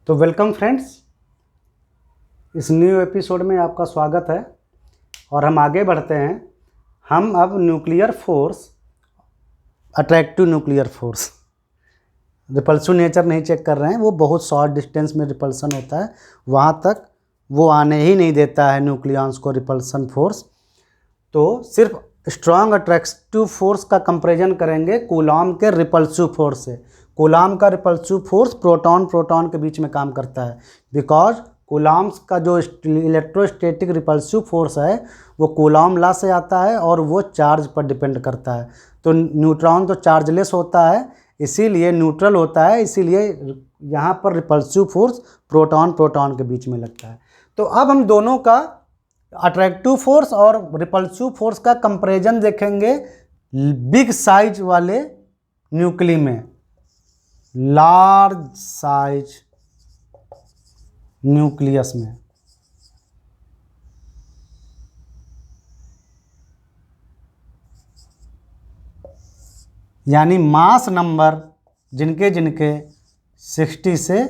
तो welcome friends, इस new episode में आपका स्वागत है। और हम आगे बढ़ते हैं। हम अब nuclear force, attractive nuclear force, repulsive nature नहीं चेक कर रहे हैं। वो बहुत शॉर्ट डिस्टेंस में रिपल्सन होता है, वहाँ तक वो आने ही नहीं देता है न्यूक्लियॉन्स को रिपल्सन फोर्स। तो सिर्फ स्ट्रॉन्ग अट्रैक्टिव फोर्स का कंपैरिजन करेंगे कूलॉम के रिपल्सिव फोर्स से। कूलॉम का रिपल्सिव फोर्स प्रोटॉन प्रोटॉन के बीच में काम करता है, बिकॉज कूलॉम्स का जो इलेक्ट्रोस्टैटिक रिपल्सिव फोर्स है वो कूलॉम लॉ से आता है और वो चार्ज पर डिपेंड करता है। तो न्यूट्रॉन तो चार्जलेस होता है, इसीलिए न्यूट्रल होता है, इसीलिए यहाँ पर रिपल्सिव फोर्स प्रोटॉन प्रोटॉन के बीच में लगता है। तो अब हम दोनों का अट्रैक्टिव फोर्स और रिपल्सिव फोर्स का कंपैरिजन देखेंगे बिग साइज वाले न्यूक्ली में, लार्ज साइज न्यूक्लियस में। यानी मास नंबर जिनके 60 से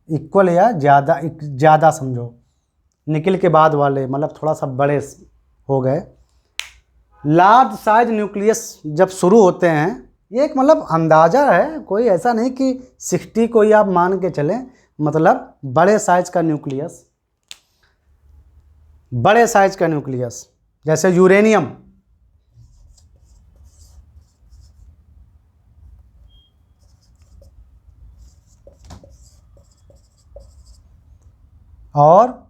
इक्वल या ज़्यादा समझो, निकल के बाद वाले मतलब थोड़ा सा बड़े हो गए। लार्ज साइज न्यूक्लियस जब शुरू होते हैं, ये एक मतलब अंदाज़ा है, कोई ऐसा नहीं कि 60 को ही आप मान के चलें, मतलब बड़े साइज का न्यूक्लियस। बड़े साइज का न्यूक्लियस जैसे यूरेनियम, और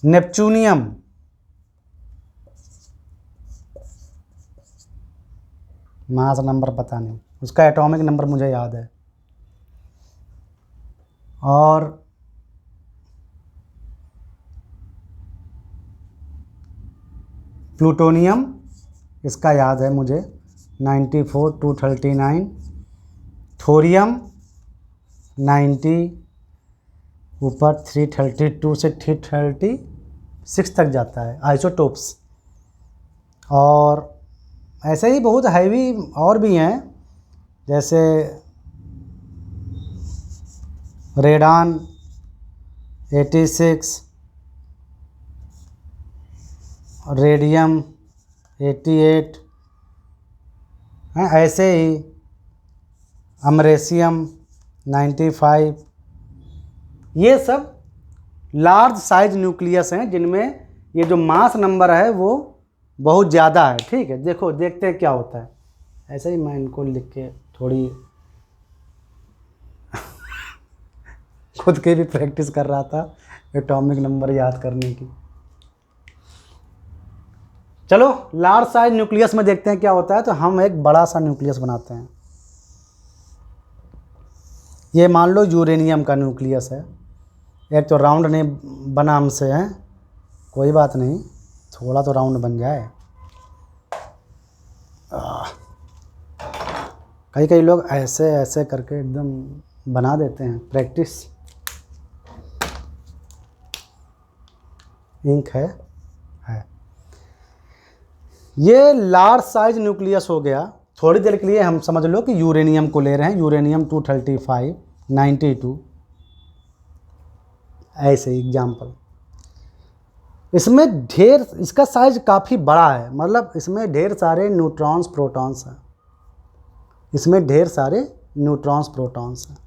नेपच्यूनियम, मास नंबर पता नहीं, उसका एटॉमिक नंबर मुझे याद है। और प्लूटोनियम, इसका याद है मुझे, 94 239। थोरियम 90, ऊपर 332 से 336 तक जाता है आइसोटोप्स। और ऐसे ही बहुत हैवी और भी हैं, जैसे रेडान 86, रेडियम 88 हैं। ऐसे ही अमरेशियम 95। ये सब लार्ज साइज न्यूक्लियस हैं जिनमें ये जो मास नंबर है वो बहुत ज़्यादा है। ठीक है, देखो देखते हैं क्या होता है। ऐसे ही मैं इनको लिख के थोड़ी खुद की भी प्रैक्टिस कर रहा था एटॉमिक नंबर याद करने की। चलो लार्ज साइज न्यूक्लियस में देखते हैं क्या होता है। तो हम एक बड़ा सा न्यूक्लियस बनाते हैं। ये मान लो यूरेनियम का न्यूक्लियस है। एक तो राउंड नहीं बना हमसे है, कोई बात नहीं, थोड़ा तो राउंड बन जाए। कई लोग ऐसे ऐसे करके एकदम बना देते हैं। प्रैक्टिस, इंक है। ये लार्ज साइज न्यूक्लियस हो गया। थोड़ी देर के लिए हम समझ लो कि यूरेनियम को ले रहे हैं, यूरेनियम 235 92, ऐसे एग्जाम्पल। इसमें इसका साइज काफ़ी बड़ा है, मतलब इसमें ढेर सारे न्यूट्रॉन्स प्रोटॉन्स हैं। इसमें ढेर सारे न्यूट्रॉन्स प्रोटॉन्स हैं।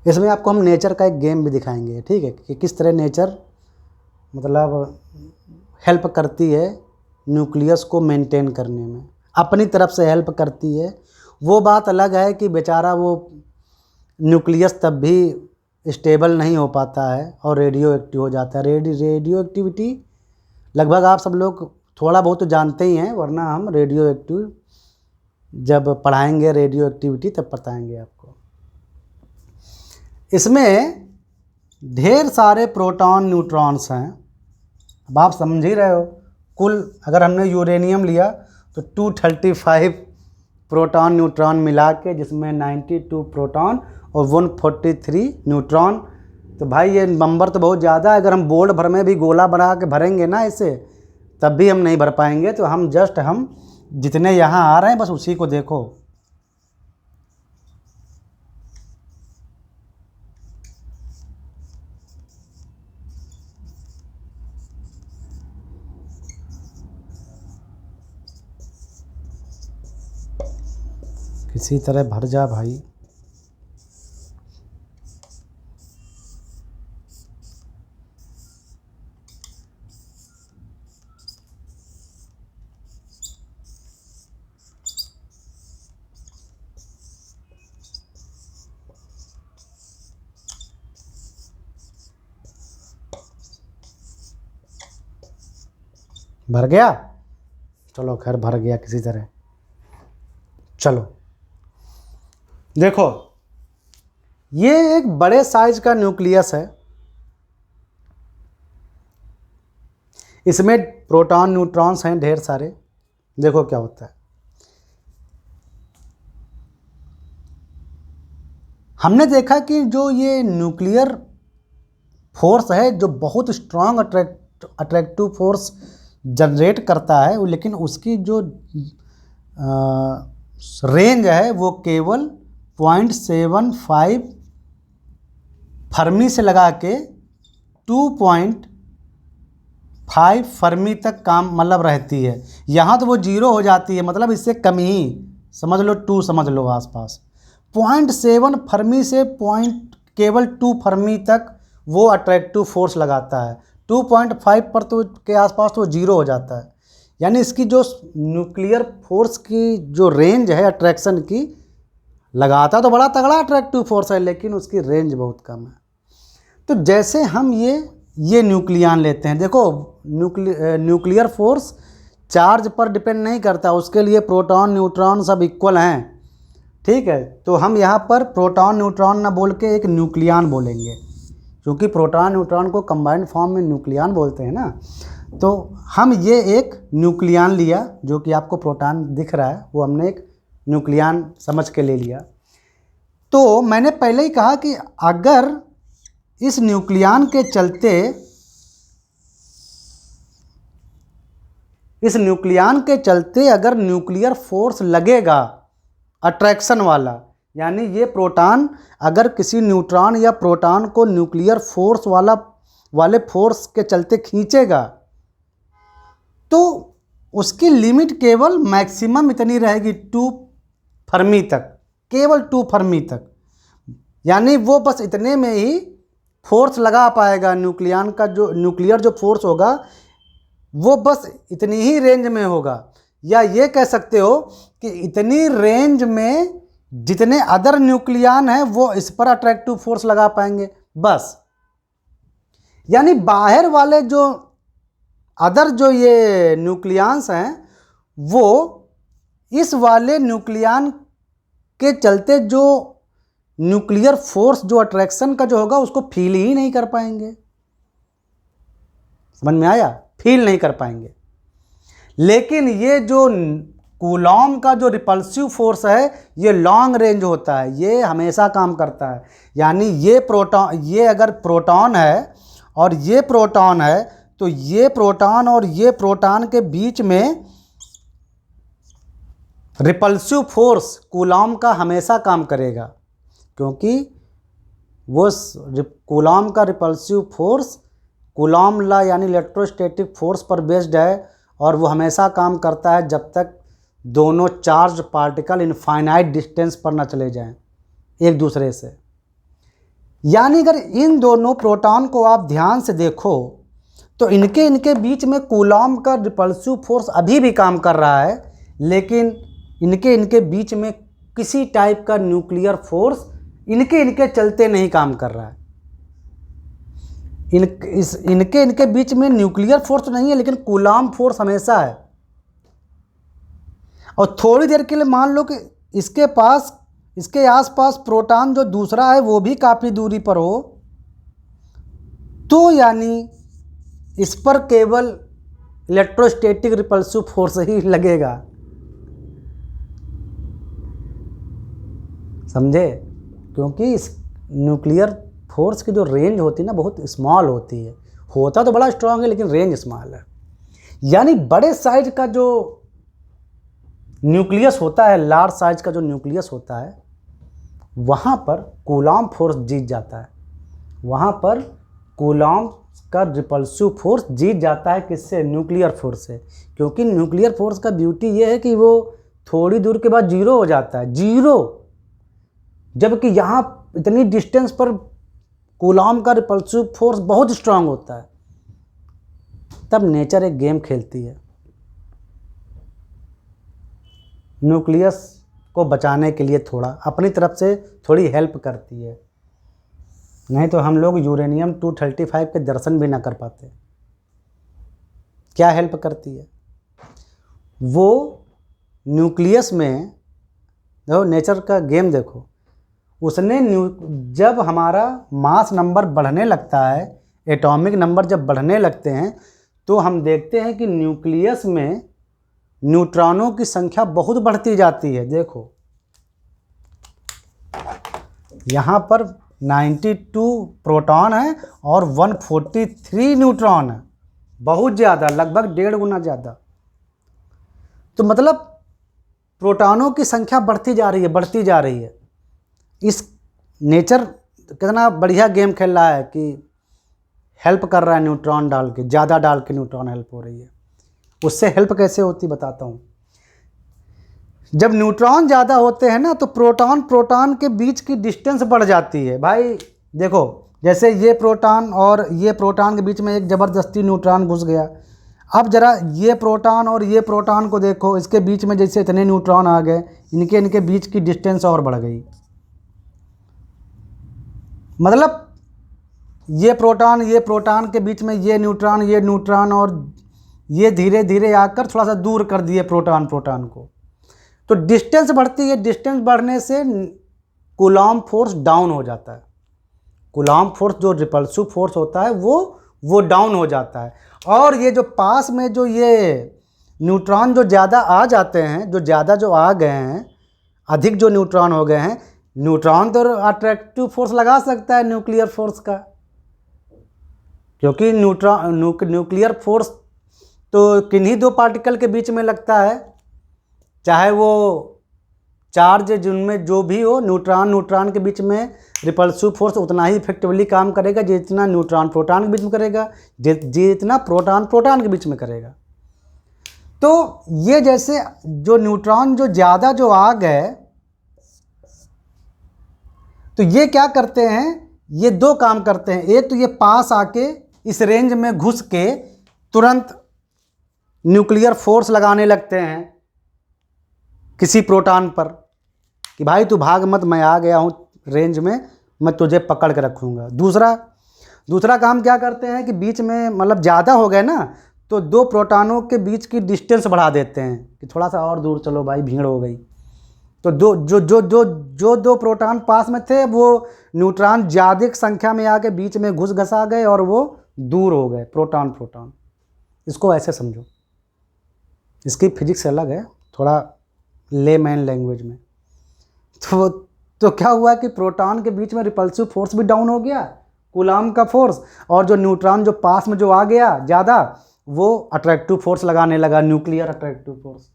इसमें आपको हम नेचर का एक गेम भी दिखाएंगे, ठीक है, कि किस तरह नेचर मतलब हेल्प करती है न्यूक्लियस को मेंटेन करने में, अपनी तरफ से हेल्प करती है। वो बात अलग है कि बेचारा वो न्यूक्लियस तब भी स्टेबल नहीं हो पाता है और रेडियो एक्टिव हो जाता है। रेडियो एक्टिविटी लगभग आप सब लोग थोड़ा बहुत तो जानते ही हैं, वरना हम रेडियो एक्टिव जब पढ़ाएंगे रेडियो एक्टिविटी तब बताएंगे आपको। इसमें ढेर सारे प्रोटॉन न्यूट्रॉन्स हैं। अब आप समझ ही रहे हो, कुल अगर हमने यूरेनियम लिया तो 235 प्रोटॉन न्यूट्रॉन मिला के, जिसमें 92 प्रोटॉन और 143 न्यूट्रॉन। तो भाई ये नंबर तो बहुत ज़्यादा है। अगर हम बोर्ड भर में भी गोला बना के भरेंगे ना इसे, तब भी हम नहीं भर पाएंगे। तो हम जितने यहाँ आ रहे हैं बस उसी को देखो। किसी तरह भर जा भाई। भर गया, चलो खैर भर गया किसी तरह। चलो देखो, ये एक बड़े साइज का न्यूक्लियस है, इसमें प्रोटॉन न्यूट्रॉन्स हैं ढेर सारे। देखो क्या होता है, हमने देखा कि जो ये न्यूक्लियर फोर्स है जो बहुत स्ट्रांग अट्रैक्टिव फोर्स जनरेट करता है, लेकिन उसकी जो रेंज है वो केवल 0.75 फर्मी से लगा के 2.5 फर्मी तक काम मतलब रहती है। यहाँ तो वो 0 हो जाती है, मतलब इससे कम ही समझ लो, 2 समझ लो आसपास। 0.7 फर्मी से केवल 2 फर्मी तक वो अट्रैक्टिव फोर्स लगाता है। 2.5 पर तो के आसपास तो 0 हो जाता है। यानी इसकी जो न्यूक्लियर फोर्स की जो रेंज है अट्रैक्शन की, लगाता तो बड़ा तगड़ा अट्रैक्टिव फोर्स है, लेकिन उसकी रेंज बहुत कम है। तो जैसे हम ये न्यूक्लियन लेते हैं, देखो न्यूक्लियर फोर्स चार्ज पर डिपेंड नहीं करता, उसके लिए प्रोटॉन न्यूट्रॉन सब इक्वल हैं, ठीक है। तो हम यहाँ पर प्रोटॉन न्यूट्रॉन ना बोल के एक न्यूक्लियन बोलेंगे, क्योंकि प्रोटॉन न्यूट्रॉन को कंबाइंड फॉर्म में न्यूक्लियन बोलते हैं ना। तो हम ये एक न्यूक्लियन लिया, जो कि आपको प्रोटॉन दिख रहा है, वो हमने एक न्यूक्लियन समझ के ले लिया। तो मैंने पहले ही कहा कि अगर इस न्यूक्लियन के चलते अगर न्यूक्लियर फोर्स लगेगा अट्रैक्शन वाला, यानी ये प्रोटॉन अगर किसी न्यूट्रॉन या प्रोटॉन को न्यूक्लियर फोर्स वाले फोर्स के चलते खींचेगा, तो उसकी लिमिट केवल मैक्सिमम इतनी रहेगी 2 फर्मी तक, केवल 2 फर्मी तक। यानी वो बस इतने में ही फोर्स लगा पाएगा। न्यूक्लियर जो फोर्स होगा वो बस इतनी ही रेंज में होगा, या ये कह सकते हो कि इतनी रेंज में जितने अदर न्यूक्लियन हैं वो इस पर अट्रैक्टिव फोर्स लगा पाएंगे बस। यानी बाहर वाले जो अदर जो ये न्यूक्लियंस हैं वो इस वाले न्यूक्लियन के चलते जो न्यूक्लियर फोर्स जो अट्रैक्शन का जो होगा उसको फील ही नहीं कर पाएंगे। समझ में आया? फील नहीं कर पाएंगे। लेकिन ये जो कूलॉम का जो रिपल्सिव फोर्स है ये लॉन्ग रेंज होता है, ये हमेशा काम करता है। यानी ये अगर प्रोटॉन है और ये प्रोटॉन है, तो ये प्रोटॉन और ये प्रोटॉन के बीच में रिपल्सिव फोर्स कूलॉम का हमेशा काम करेगा, क्योंकि वो कूलॉम का रिपल्सिव फोर्स कूलॉम लॉ यानी इलेक्ट्रोस्टैटिक फोर्स पर बेस्ड है, और वो हमेशा काम करता है जब तक दोनों चार्ज पार्टिकल इनफाइनाइट डिस्टेंस पर ना चले जाएं एक दूसरे से। यानी अगर इन दोनों प्रोटॉन को आप ध्यान से देखो तो इनके बीच में कूलॉम का रिपल्सिव फोर्स अभी भी काम कर रहा है, लेकिन इनके बीच में किसी टाइप का न्यूक्लियर फोर्स इनके चलते नहीं काम कर रहा है। इनके बीच में न्यूक्लियर फोर्स तो नहीं है, लेकिन कूलॉम फोर्स हमेशा है। और थोड़ी देर के लिए मान लो कि इसके आसपास प्रोटॉन जो दूसरा है वो भी काफ़ी दूरी पर हो, तो यानी इस पर केवल इलेक्ट्रोस्टैटिक रिपल्सिव फोर्स ही लगेगा। समझे? क्योंकि इस न्यूक्लियर फोर्स की जो रेंज होती है ना बहुत स्मॉल होती है। होता तो बड़ा स्ट्रांग है लेकिन रेंज स्मॉल है। यानी बड़े साइज का जो न्यूक्लियस होता है, लार्ज साइज का जो न्यूक्लियस होता है, वहाँ पर कूलॉम फोर्स जीत जाता है। वहाँ पर कूलॉम का रिपल्सिव फोर्स जीत जाता है। किससे? न्यूक्लियर फोर्स से। क्योंकि न्यूक्लियर फोर्स का ब्यूटी ये है कि वो थोड़ी दूर के बाद जीरो हो जाता है, जीरो। जबकि यहाँ इतनी डिस्टेंस पर कूलॉम का रिपल्सिव फोर्स बहुत स्ट्रांग होता है। तब नेचर एक गेम खेलती है, न्यूक्लियस को बचाने के लिए थोड़ा अपनी तरफ से थोड़ी हेल्प करती है, नहीं तो हम लोग यूरेनियम 235 के दर्शन भी ना कर पाते। क्या हेल्प करती है वो? न्यूक्लियस में देखो, नेचर का गेम देखो, उसने जब हमारा मास नंबर बढ़ने लगता है, एटॉमिक नंबर जब बढ़ने लगते हैं, तो हम देखते हैं कि न्यूक्लियस में न्यूट्रॉनों की संख्या बहुत बढ़ती जाती है। देखो यहाँ पर 92 प्रोटॉन है और 143 न्यूट्रॉन है, बहुत ज़्यादा, लगभग 1.5 गुना ज़्यादा। तो मतलब प्रोटॉनों की संख्या बढ़ती जा रही है, बढ़ती जा रही है। इस नेचर कितना बढ़िया गेम खेल रहा है कि हेल्प कर रहा है, न्यूट्रॉन डाल के, ज़्यादा डाल के न्यूट्रॉन हेल्प हो रही है। उससे हेल्प कैसे होती बताता हूँ। जब न्यूट्रॉन ज़्यादा होते हैं ना, तो प्रोटॉन के बीच की डिस्टेंस बढ़ जाती है। भाई देखो, जैसे ये प्रोटॉन और ये प्रोटॉन के बीच में एक ज़बरदस्ती न्यूट्रॉन घुस गया। अब ज़रा ये प्रोटॉन और ये प्रोटॉन को देखो, इसके बीच में जैसे इतने न्यूट्रॉन आ गए, इनके बीच की डिस्टेंस और बढ़ गई। मतलब ये प्रोटॉन के बीच में ये न्यूट्रॉन और ये धीरे धीरे आकर थोड़ा सा दूर कर दिए प्रोटॉन को। तो डिस्टेंस बढ़ती है, डिस्टेंस बढ़ने से कूलॉम फोर्स डाउन हो जाता है। कूलॉम फोर्स जो रिपल्सिव फोर्स होता है वो डाउन हो जाता है। और ये जो पास में जो ये न्यूट्रॉन जो ज़्यादा आ जाते हैं, जो आ गए हैं, अधिक जो न्यूट्रॉन हो गए हैं, न्यूट्रॉन तो अट्रैक्टिव फोर्स लगा सकता है न्यूक्लियर फोर्स का, क्योंकि न्यूक्लियर फोर्स तो किन्हीं दो पार्टिकल के बीच में लगता है, चाहे वो चार्ज जिनमें जो भी हो, न्यूट्रॉन के बीच में रिपल्सिव फोर्स उतना ही इफेक्टिवली काम करेगा जितना न्यूट्रॉन प्रोटॉन के बीच में करेगा, जितना प्रोटॉन के बीच में करेगा। तो ये जैसे जो न्यूट्रॉन जो ज़्यादा जो आ गए, तो ये क्या करते हैं, ये दो काम करते हैं। एक तो ये पास आके इस रेंज में घुस के तुरंत न्यूक्लियर फोर्स लगाने लगते हैं किसी प्रोटॉन पर कि भाई तू भाग मत, मैं आ गया हूँ रेंज में, मैं तुझे पकड़ के रखूँगा। दूसरा काम क्या करते हैं कि बीच में मतलब ज़्यादा हो गए ना, तो दो प्रोटॉनों के बीच की डिस्टेंस बढ़ा देते हैं कि थोड़ा सा और दूर चलो भाई, भीड़ हो गई। तो दो प्रोटॉन पास में थे, वो न्यूट्रॉन ज़्यादा संख्या में आके बीच में घुस घसा गए और वो दूर हो गए प्रोटॉन। इसको ऐसे समझो, इसकी फिजिक्स अलग है, थोड़ा लेमैन लैंग्वेज में। तो क्या हुआ कि प्रोटॉन के बीच में रिपल्सिव फोर्स भी डाउन हो गया, कूलॉम का फोर्स, और जो न्यूट्रॉन जो पास में जो आ गया ज़्यादा, वो अट्रैक्टिव फोर्स लगाने लगा, न्यूक्लियर अट्रैक्टिव फोर्स।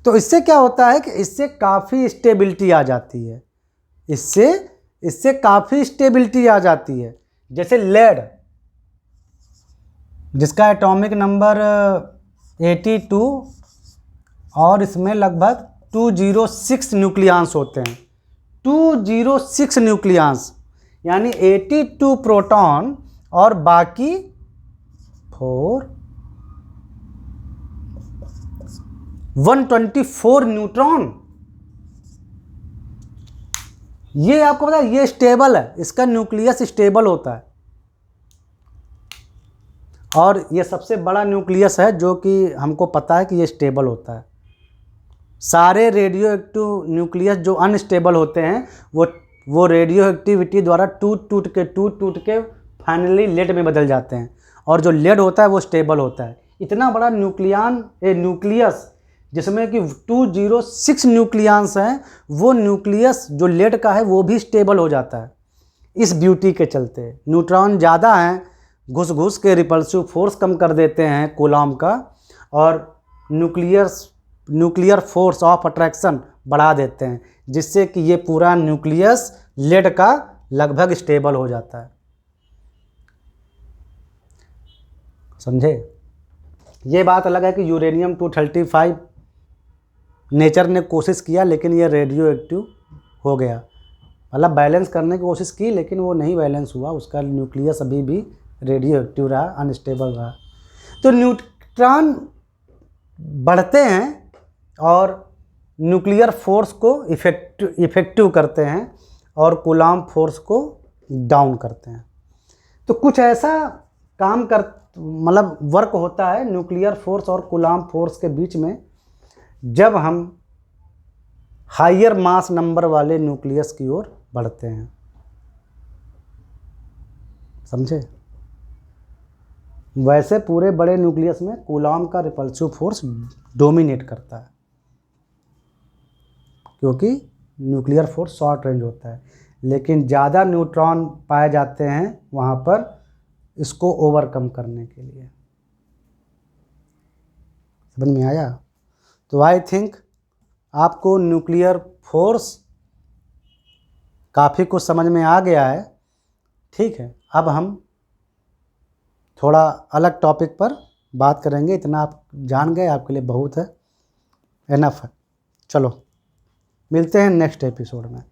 तो इससे क्या होता है कि इससे काफ़ी स्टेबिलिटी आ जाती है, इससे काफ़ी स्टेबिलिटी आ जाती है। जैसे लेड, जिसका एटॉमिक नंबर 82 और इसमें लगभग 206 न्यूक्लियॉन्स होते हैं, 206 न्यूक्लियॉन्स, यानी 82 प्रोटॉन और बाकी 124 न्यूट्रॉन। ये आपको पता है, ये स्टेबल है, इसका न्यूक्लियस स्टेबल होता है। और ये सबसे बड़ा न्यूक्लियस है जो कि हमको पता है कि ये स्टेबल होता है। सारे रेडियो एक्टिव न्यूक्लियस जो अनस्टेबल होते हैं, वो रेडियो एक्टिविटी द्वारा टूट टूट के फाइनली लेड में बदल जाते हैं, और जो लेड होता है वो स्टेबल होता है। इतना बड़ा न्यूक्लियस जिसमें कि 206 न्यूक्लियॉन्स हैं, वो न्यूक्लियस जो लेड का है वो भी स्टेबल हो जाता है। इस ब्यूटी के चलते न्यूट्रॉन ज़्यादा हैं, घुस के रिपल्सिव फोर्स कम कर देते हैं कूलॉम का, और न्यूक्लियर फोर्स ऑफ अट्रैक्शन बढ़ा देते हैं, जिससे कि ये पूरा न्यूक्लियस लेड का लगभग स्टेबल हो जाता है। समझे? ये बात अलग है कि यूरेनियम 235 नेचर ने कोशिश किया लेकिन ये रेडियो एक्टिव हो गया, मतलब बैलेंस करने की कोशिश की लेकिन वो नहीं बैलेंस हुआ, उसका न्यूक्लियस अभी भी रेडियो एक्टिव रहा, अनस्टेबल रहा। तो न्यूट्रॉन बढ़ते हैं और न्यूक्लियर फोर्स को इफेक्टिव करते हैं और कूलॉम्ब फोर्स को डाउन करते हैं। तो कुछ ऐसा काम कर मतलब वर्क होता है न्यूक्लियर फोर्स और कूलॉम्ब फोर्स के बीच में, जब हम हायर मास नंबर वाले न्यूक्लियस की ओर बढ़ते हैं। समझे? वैसे पूरे बड़े न्यूक्लियस में कूलॉम्ब का रिपल्सिव फोर्स डोमिनेट करता है, क्योंकि न्यूक्लियर फोर्स शॉर्ट रेंज होता है, लेकिन ज़्यादा न्यूट्रॉन पाए जाते हैं वहाँ पर इसको ओवरकम करने के लिए। समझ में आया? तो आई थिंक आपको न्यूक्लियर फोर्स काफ़ी कुछ समझ में आ गया है। ठीक है, अब हम थोड़ा अलग टॉपिक पर बात करेंगे। इतना आप जान गए, आपके लिए बहुत है, एनफ है। चलो मिलते हैं नेक्स्ट एपिसोड में।